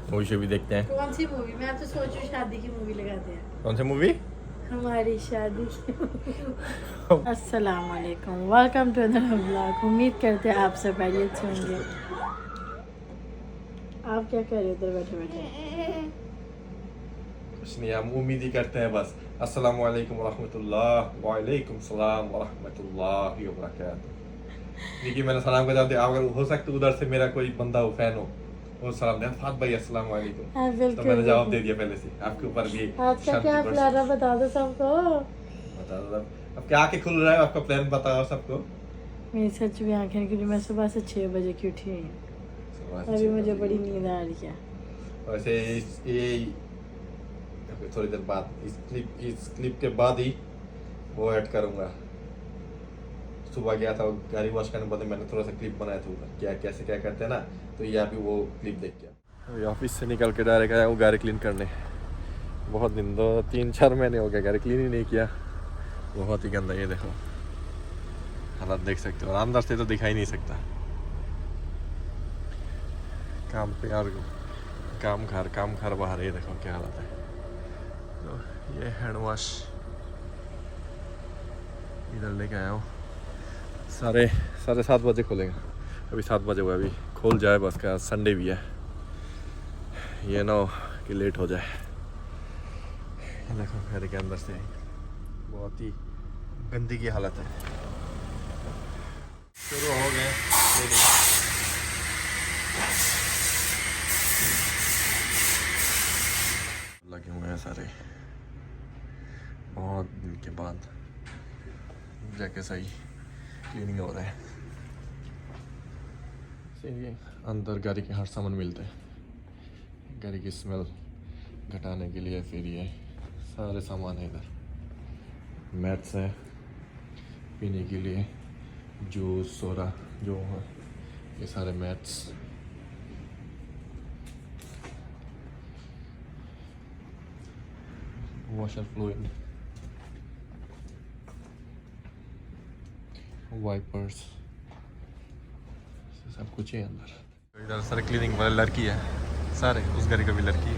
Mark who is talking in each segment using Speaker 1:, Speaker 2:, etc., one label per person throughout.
Speaker 1: Movie show भी देखते हैं।
Speaker 2: कौन सी मूवी? मैं तो सोचूं शादी की मूवी लगाते हैं।
Speaker 1: कौन सी मूवी?
Speaker 2: हमारी शादी की। अस्सलाम वालेकुम, वेलकम टू अनदर व्लॉग। उम्मीद करते हैं आप सब खैरियत से होंगे। आप क्या कर रहे हो उधर बैठे बैठे?
Speaker 1: कुछ नहीं, हम उम्मीद ही करते हैं बस। अस्सलाम वालेकुम रहमतुल्लाह, वालेकुम सलाम रहमतुल्लाहि व बरकातहू। देखिए मैंने सलाम का जवाब दिया। अगर हो सकता है उधर से मेरा कोई बंदा हो, फैन हो, वो सलाम दिया फात भाई अस्सलाम वालेकुम, तो मैंने जवाब दे दिया पहले से। आपके ऊपर भी
Speaker 2: आज का क्या प्लान है बता दो सबको।
Speaker 1: बता दो अब क्या आंखें खुल रहा है, आपका प्लान बताओ सबको।
Speaker 2: मेरी सच में आंखें नहीं खुली। मैं सुबह से 6 बजे की उठी हुई हूँ। अभी मुझे बड़ी नींद आ रही है।
Speaker 1: वैसे ये थोड़ी देर बाद इस क्लिप के बाद ही वो ऐड करूँगा। सुबह गया था गाड़ी वॉश करने बाद मैंने थोड़ा सा क्लिप बनाया था उधर, क्या कैसे क्या करते हैं ना, तो ये अभी वो क्लिप देख के अभी ऑफिस से निकल के डायरेक्ट आया हूँ गाड़ी क्लीन करने। बहुत दिन 2-3-4 महीने हो गए गाड़ी क्लीन ही नहीं किया। बहुत ही गंदा, ये देखो हालत देख सकते हो, और अंदर से तो दिखाई नहीं सकता। काम पे यार काम घर बाहर, ये देखो क्या हालत है। तो ये हैंड वॉश इधर लेके आया हूँ। 7:30 बजे खोलेंगे। अभी 7 बजे हुआ, अभी खोल जाए बस का। संडे भी है, ये ना हो कि लेट हो जाए। देखो घर के अंदर से बहुत ही गंदी की हालत है। शुरू हो गए लगे हुए हैं सारे, बहुत दिन के बाद जाके सही क्लीनिंग हो रहा है। अंदर गाड़ी के हर सामान मिलते हैं, गाड़ी की स्मेल घटाने के लिए। फिर ये सारे सामान है इधर, मैट्स है पीने के लिए, जूस सोडा जो है, ये सारे मैट्स। वॉशर फ्लूइड, वाइपर्स, सब कुछ है अंदर। इधर सारे क्लीनिंग वाले लड़की है, सारे उस घर का भी लड़की,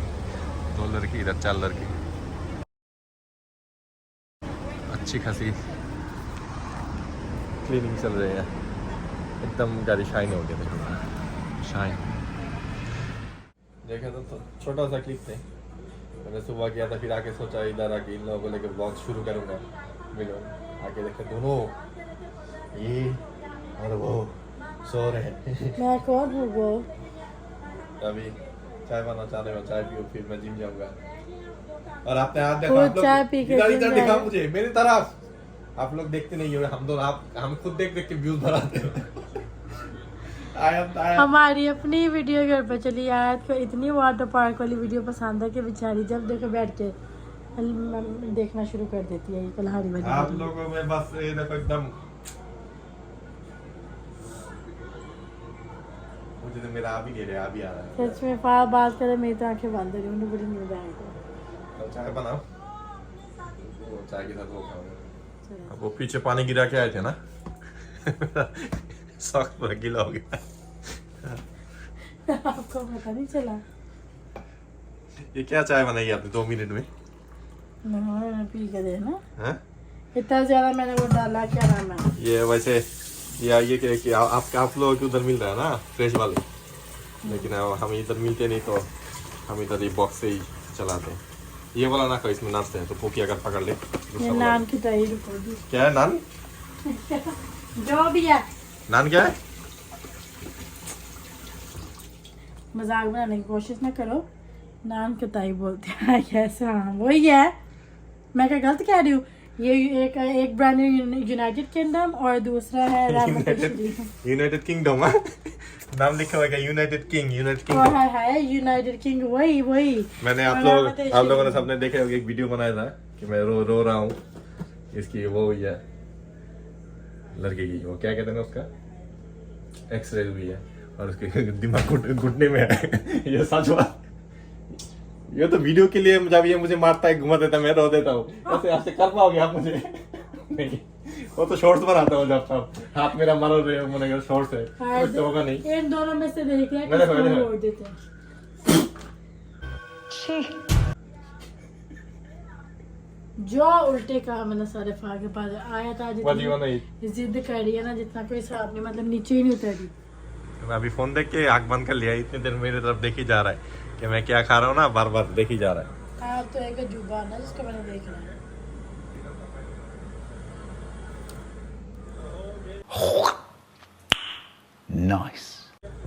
Speaker 1: 2 लड़की इधर 4 लड़की। अच्छी खासी क्लीनिंग चल रही है, एकदम गाड़ी शाइन हो गया। देखो शाइन देखा तो छोटा सा क्लिप थे। मैंने सुबह किया था, फिर आके सोचा इधर आके इन लोगों को लेकर ब्लॉग शुरू करूँगा। मिलो आके देखे दोनों ये और वो सो रहे हैं।
Speaker 2: मैं कौन हूँ वो?
Speaker 1: अभी चाय बनाना चाह रहे हो, चाय पियो, फिर मैं जिम जाऊंगा। और आपने हाथ देखा,
Speaker 2: वो
Speaker 1: आप लोग
Speaker 2: चाय पी के
Speaker 1: इधर
Speaker 2: जिम
Speaker 1: इधर दिखा
Speaker 2: जाएगा।
Speaker 1: मुझे, मेरी तरफ। आप लोग देखते नहीं हो, हम दोनों हम खुद देख देख के व्यूज बढ़ाते हैं। आया
Speaker 2: हमारी अपनी वीडियो घर पर चली। आयत को इतनी वाटर पार्क वाली वीडियो पसंद है कि बेचारी जब देखो बैठ के देखना शुरू कर देती है ये कलहारी वाली
Speaker 1: आप
Speaker 2: वीडियो।
Speaker 1: लोगों में बस ये देखो एकदम, मुझे तो मेरा आप ही कह रहे, आप ही आ रहा है।
Speaker 2: सच में बात करे, मेरी तो आंखें बंद हो रही, उन्हें बड़ी नींद आ रही।
Speaker 1: तो चाय बनाओ, वो चाय के साथ वो खाओगे। अब वो पीछे पानी गिरा के आए थे ना, सॉक्स पूरा गीला हो गया।
Speaker 2: आपको पता नहीं चला?
Speaker 1: ये क्या चाय बनाई आपने 2 मिनट में?
Speaker 2: मैंने पी के देखना,
Speaker 1: हैं?
Speaker 2: इतना ज्यादा मैंने वो डाला, क्या नाम है
Speaker 1: ये वैसे ये कि आप लोगों के उधर मिल रहा है ना फ्रेश वाले, लेकिन हम इधर मिलते नहीं, तो हम इधर ये बॉक्स से ही चलाते हैं। ये वाला ना खाओ, इसमें नट्स है, तो पोकी अगर पकड़ ले।
Speaker 2: ये नान की तैयारी होगी।
Speaker 1: क्या है नान?
Speaker 2: जो भी है,
Speaker 1: नान क्या है?
Speaker 2: मजाक बनाने की कोशिश ना करो। नान कताई बोलते हैं कैसे? हाँ वही है। मैं क्या गलत कह रही हूँ? ये एक ब्रांड यूनाइटेड किंगडम और दूसरा है
Speaker 1: यूनाइटेड किंगडम। नाम लिखा हुआ है यूनाइटेड किंग।
Speaker 2: और है यूनाइटेड किंग, वही।
Speaker 1: मैंने आप लोगों ने सबने देखा होगा, एक वीडियो बनाया था कि मैं रो रहा हूँ, इसकी वो हुई है लड़के की, वो क्या कहते हैं उसका, एक्सरे हुई है, और उसके दिमाग घुटने में है। ये सच बात, ये तो वीडियो के लिए जब ये मुझे मारता है, घुमा देता है, मैं रो देता हूँ। ऐसे कर पाओगे आप मुझे? नहीं, वो तो शॉर्ट्स बनाता हूँ जब सब हाथ मेरा मर रहे हो मैंने शॉर्ट्स है कुछ तो होगा नहीं
Speaker 2: इन दोनों में से देख रहे हैं
Speaker 1: मैंने
Speaker 2: किसको
Speaker 1: मैंने-
Speaker 2: वोट देते हैं। जो उल्टे कहा मैंने सारे फाड़ के पास आया था
Speaker 1: What do you wanna
Speaker 2: जितनी जिद कर रही है ना जितना कोई हिसाब नहीं मतलब नीचे ही नहीं उतरी।
Speaker 1: मैं अभी फोन देख के आँख बंद कर लिया इतनी देर मेरी तरफ देख ही जा रहा है कि मैं क्या खा रहा हूँ ना बार बार देख ही जा रहा है।
Speaker 2: आप तो एक अजूबा ना जिसको मैंने देखना है।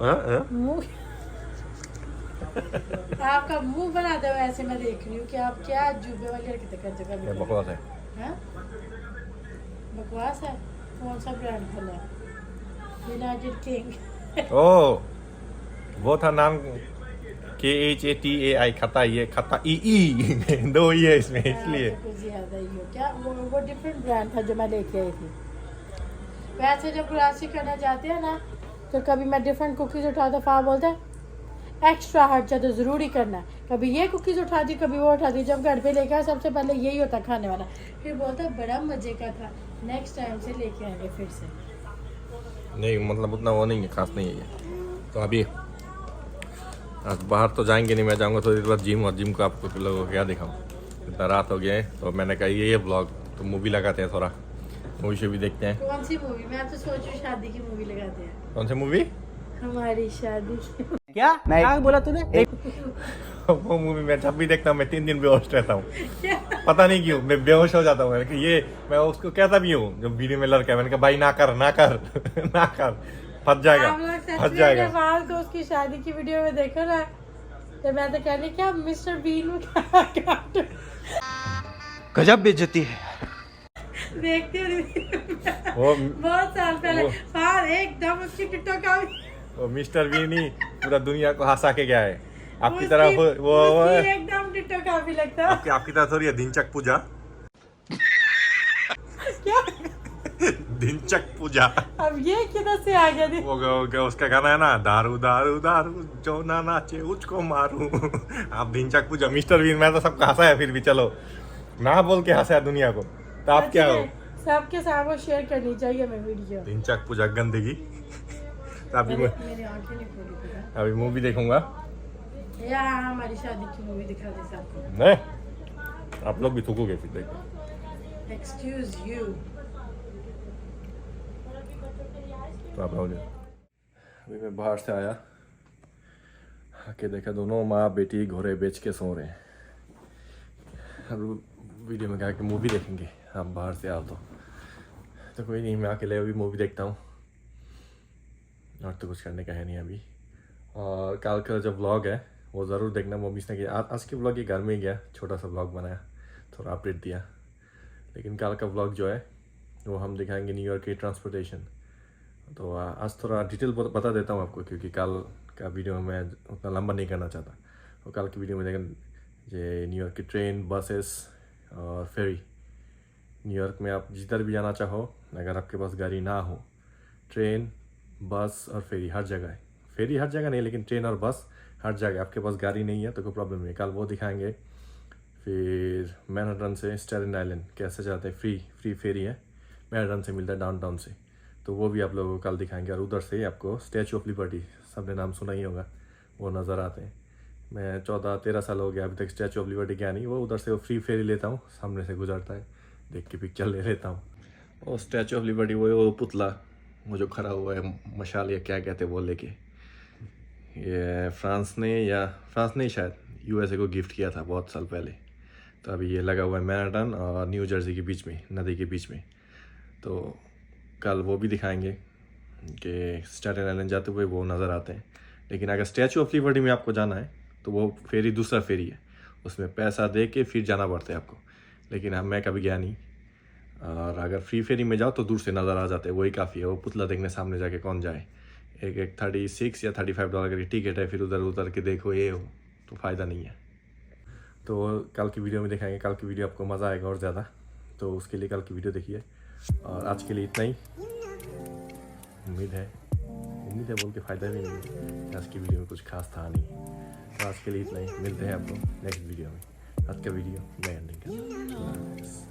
Speaker 1: हाँ, हाँ?
Speaker 2: मुंह आपका मुंह बनाते हुए ऐसे मैं देख रही हूँ कि आप क्या अजूबे वाली हरकतें करते
Speaker 1: ये
Speaker 2: कर
Speaker 1: बकवास है।
Speaker 2: हैं? बकवास है। कौन सा ब्रांड खोला है? United king.
Speaker 1: ओ वो था नाम KHATAI खता ये खता ई दो ही है इसमें इसलिए
Speaker 2: कुछ ज्यादा ही हो क्या वो डिफरेंट ब्रांड था जो मैं लेके आई थी। वैसे जब ग्रासी करना चाहते हैं ना तो कभी मैं डिफरेंट कुकीज उठाता फा बोलता है एक्स्ट्रा हार्ड चाहे तो ज़रूरी करना है। कभी ये कुकीज़ उठा दी कभी वो उठा दी। जब घर पे लेके आए सबसे पहले यही होता खाने वाला। फिर बोलता बड़ा मज़े का था नेक्स्ट टाइम से लेके आएंगे फिर से।
Speaker 1: नहीं मतलब उतना वो नहीं है खास नहीं है ये। तो अभी आज बाहर तो जाएंगे नहीं मैं जाऊंगा थोड़ी देर बाद जिम और जिम को आपको लोगों को क्या दिखाऊं इतना रात हो गया है तो मैंने कहा ये ब्लॉग तो मूवी लगाते हैं थोड़ा मूवी से भी देखते हैं।
Speaker 2: कौन सी मूवी? मैं तो सोच रही हूँ शादी की मूवी लगाते हैं।
Speaker 1: कौन सी मूवी?
Speaker 2: हमारी शादी की।
Speaker 3: क्या क्या बोला तूने?
Speaker 1: वो मूवी मैं जब भी देखता हूँ मैं 3 दिन बेहोश रहता हूँ पता नहीं क्यों मैं बेहोश हो जाता हूँ। मैंने कहा ये मैं उसको कहता भी हूँ जब वीडियो में लड़का है मैंने कहा भाई ना कर ना कर ना कर फंस जाएगा
Speaker 2: आप लोग सच
Speaker 1: फंस
Speaker 2: में
Speaker 1: जाएगा।
Speaker 2: फाल तो उसकी शादी की वीडियो में देखो ना तो मैं तो कह रही क्या मिस्टर बीन में क्या
Speaker 3: गजब बेइज्जती है।
Speaker 2: देखते हो
Speaker 1: वो
Speaker 2: बहुत साल पहले
Speaker 1: वो-
Speaker 2: फाल एकदम उसकी टिकटॉक का
Speaker 1: वो मिस्टर बीन ही पूरा दुनिया को हंसा के गया है आपकी
Speaker 2: उसकी-
Speaker 1: तरह वो
Speaker 2: उसकी एकदम टिकटॉक काफी लगता है।
Speaker 1: आपकी तरह थोड़ी है दिनचक पूजा
Speaker 2: क्या
Speaker 1: दिनचक पूजा
Speaker 2: अब ये किधर से आ गया?
Speaker 1: वो उसका गाना है ना दारू दारू दारू जो ना नाचे उसको मारू आप दिनचक पूजा मिस्टर बीन मैं तो सबको हंसा है फिर भी चलो ना बोल के हंसा है दुनिया को तो आप क्या हो
Speaker 2: सबके सामने शेयर करनी चाहिए मैं वीडियो।
Speaker 1: दिनचक पूजा गंदगी तो अभी
Speaker 2: मेरी आंखें नहीं खोली थी।
Speaker 1: अभी मूवी देखूंगा
Speaker 2: या हमारी शादी की मूवी दिखा दे सबको।
Speaker 1: नहीं आप लोग भी थूकोगे फिर देखो
Speaker 2: एक्सक्यूज यू।
Speaker 1: तो आप रहोगे। अभी मैं बाहर से आया आके देखा दोनों माँ बेटी घोड़े बेच के सो रहे हैं। अब वीडियो में कहा कि मूवी देखेंगे आप बाहर से आओ तो कोई नहीं मैं अकेले अभी मूवी देखता हूँ और तो कुछ करने का है नहीं अभी। और कल का जो व्लॉग है वो ज़रूर देखना वो मिस नहीं किया। आज के व्लॉग ये घर में ही गया छोटा सा व्लॉग बनाया थोड़ा अपडेट दिया लेकिन कल का व्लॉग जो है वो हम दिखाएंगे न्यूयॉर्क की ट्रांसपोर्टेशन। तो आज थोड़ा डिटेल बता देता हूँ आपको क्योंकि कल का वीडियो में मैं उतना लंबा नहीं करना चाहता। तो कल की वीडियो में देखें ये न्यूयॉर्क की ट्रेन बसेस और फेरी। न्यूयॉर्क में आप जिधर भी जाना चाहो अगर आपके पास गाड़ी ना हो ट्रेन बस और फेरी हर जगह है। फेरी हर जगह नहीं लेकिन ट्रेन और बस हर जगह। आपके पास गाड़ी नहीं है तो कोई प्रॉब्लम नहीं कल वो दिखाएंगे। फिर मैनहट्टन से स्टेटन आइलैंड कैसे जाते हैं फ्री फेरी है मैनहट्टन से मिलता है डाउनटाउन से तो वो भी आप लोगों को कल दिखाएंगे। और उधर से आपको स्टैचू ऑफ लिबर्टी सबने नाम सुना ही होगा वो नज़र आते हैं। मैं 14-13 साल हो गया अभी तक स्टैचू ऑफ लिबर्टी गया नहीं। वो उधर से वो फ्री फेरी लेता हूँ सामने से गुजरता है देख के पिक्चर ले लेता हूँ। और स्टैचू ऑफ लिबर्टी वो पुतला वो जो खड़ा हुआ है मशाल या क्या कहते हैं वो लेके ये फ्रांस ने शायद USA को गिफ्ट किया था बहुत साल पहले। तो अभी ये लगा हुआ है मैनहट्टन और न्यू जर्सी के बीच में नदी के बीच में। तो कल वो भी दिखाएंगे कि स्टेटन आइलैंड जाते हुए वो नज़र आते हैं। लेकिन अगर स्टैचू ऑफ लिबर्टी में आपको जाना है तो वो फेरी दूसरा फेरी है उसमें पैसा दे के फिर जाना पड़ता है आपको। लेकिन मैं कभी गया नहीं। और अगर फ्री फेरी में जाओ तो दूर से नज़र आ जाते हैं वही काफ़ी है। वो पुतला देखने सामने जाके कौन जाए। एक 36 या $35 की टिकट है फिर उधर उतर के देखो ये हो तो फ़ायदा नहीं है। तो कल की वीडियो में दिखाएंगे। कल की वीडियो आपको मज़ा आएगा और ज़्यादा तो उसके लिए कल की वीडियो देखिए। और आज के लिए इतना ही। उम्मीद है बोल के फ़ायदा भी नहीं है आज की वीडियो में कुछ खास था नहीं। तो आज के लिए इतना ही मिलते हैं आपको नेक्स्ट वीडियो में। आज का वीडियो मैं एंडिंग करता हूँ।